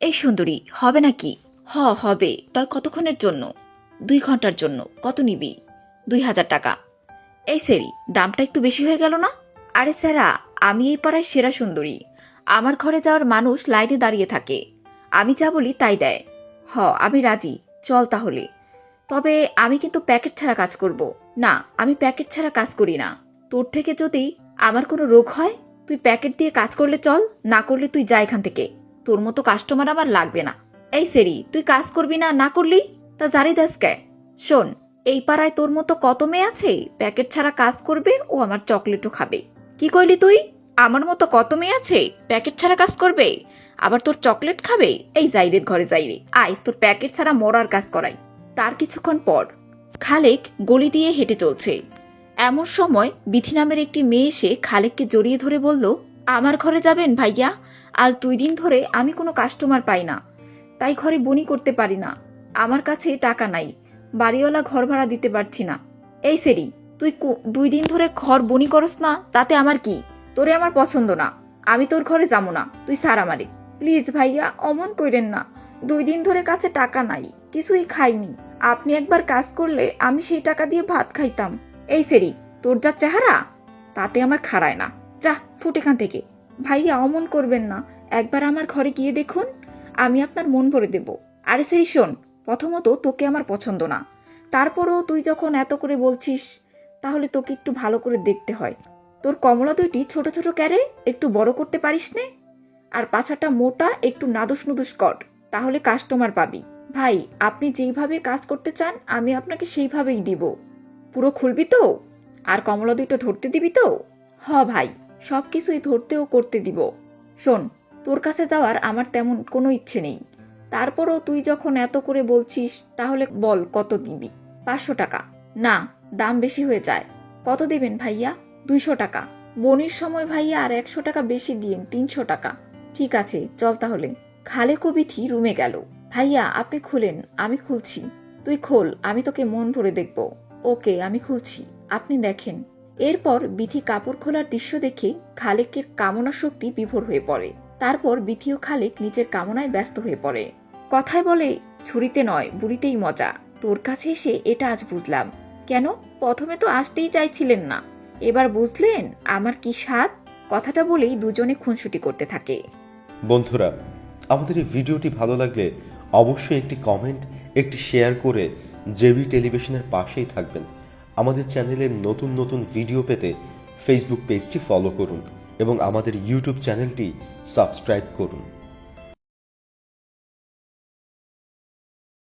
এই সুন্দরী, হবে নাকি? হবে। তয় কতক্ষণের জন্য? 2 ঘন্টার জন্য। কত নিবি? 2000 টাকা। এই সেরি, দামটা একটু বেশি হয়ে গেল না? আরে স্যারা, আমি এই পাড়ায় সেরা সুন্দরী। আমার ঘরে যাওয়ার মানুষ লাইনে দাঁড়িয়ে থাকে। আমি যা বলি তাই দেয়। আমি রাজি। চল তাহলে। তবে আমি কিন্তু প্যাকেট ছাড়া কাজ করব। না, আমি প্যাকেট ছাড়া কাজ করি না। তোর থেকে যদি আমার কোনো রোগ হয়, তুই প্যাকেট দিয়ে কাজ করলে চল, না করলে তুই যা এখান থেকে। তোর মতো কাস্টমার আমার লাগবে না। এই সেরি, তুই কাজ করবি না, না করলি? তা জারি দাস কে? শোন, এই পাড়ায় তোর মতো কত মেয়ে আছে প্যাকেট ছাড়া কাজ করবে ও আমার চকলেটও খাবে। কি কইলি তুই? আমার মতো কত মেয়ে আছে প্যাকেট ছাড়া কাজ করবে, আবার তোর চকলেট খাবে? এই জাইরের ঘরে যাইরে, আয় তোর প্যাকেট ছাড়া মরার কাজ করাই। তার কিছুক্ষণ পর খালেক গলি দিয়ে হেঁটে চলছে। এমন সময় বিথি নামের একটি মেয়ে এসে খালেককে জড়িয়ে ধরে বলল, আমার ঘরে যাবেন ভাইয়া? আজ 2 দিন ধরে আমি কোনো কাস্টমার পাই না, তাই ঘরে বনি করতে পারি না। আমার কাছে টাকা নাই, বাড়িওয়ালা ঘর ভাড়া দিতে পারছি না। এই সেরি, তুই 2 দিন ধরে ঘর বনি করস না, তাতে আমার কি? তোরে আমার পছন্দ না, আমি তোর ঘরে যাবো না, তুই সার আমারে। প্লিজ ভাইয়া, অমন কইরেন না। 2 দিন ধরে কাছে টাকা নাই, কিছুই খাইনি। আপনি একবার কাজ করলে আমি সেই টাকা দিয়ে ভাত খাইতাম। এই সেরি, তোর যা চেহারা তাতে আমার খাড়ায় না। যা ফুট এখান থেকে। ভাইয়া, অমন করবেন না, একবার আমার ঘরে গিয়ে দেখুন, আমি আপনার মন ভরে দেব। আরে সেরি শোন, প্রথমত তোকে আমার পছন্দ না, তারপরও তুই যখন এত করে বলছিস, তাহলে তোকে একটু ভালো করে দেখতে হয়। তোর কমলা দুইটি ছোট ছোট ক্যারে, একটু বড় করতে পারিস নে? আর পাছাটা মোটা, একটু নাদুস নুদুস কর, তাহলে কাস্টমার পাবি। ভাই, আপনি যেইভাবে কাজ করতে চান আমি আপনাকে সেইভাবেই দিব। পুরো খুলবি তো? আর কমলা দুটো ধরতে দিবি তো? ভাই, সব কিছুই ধরতে ও করতে দিব। শোন, তোর কাছে যাওয়ার আমার তেমন কোনো ইচ্ছে নেই, তারপরও তুই যখন এত করে বলছিস, তাহলে বল কত দিবি? 500 টাকা। না, দাম বেশি হয়ে যায়। কত দিবেন ভাইয়া? 200 টাকা। বনির সময় ভাইয়া আর 100 টাকা বেশি দিয়েন, 300 টাকা। ঠিক আছে, চল তাহলে। খালেক ও বিথি রুমে গেল। ভাইয়া, আপনি খুলেন। আমি খুলছি। তুই খোল, আমি তোকে মন ভরে দেখব। ওকে, আমি খুলছি, আপনি দেখেন। এরপর বিথি কাপড় খোলার দৃশ্য দেখে খালেকের কামনা শক্তি বিভোর হয়ে পড়ে। তারপর বিথি ও খালেক নিজের কামনায় ব্যস্ত হয়ে পড়ে। কথায় বলে, ছুরিতে নয় বুড়িতেই মজা। তোর কাছে এসে এটা আজ বুঝলাম। কেন, প্রথমে তো আসতেই চাইছিলেন না, এবার বুঝলেন আমার কি স্বাদ? কথাটা বলেই দুজনে খুনসুটি করতে থাকে। বন্ধুরা, আমাদের এই ভিডিওটি ভালো লাগলে অবশ্যই একটি কমেন্ট, একটি শেয়ার করে জেবি টেলিভিশনের পাশেই থাকবেন। আমাদের চ্যানেলের নতুন নতুন ভিডিও পেতে ফেসবুক পেজটি ফলো করুন এবং আমাদের ইউটিউব চ্যানেলটি সাবস্ক্রাইব করুন।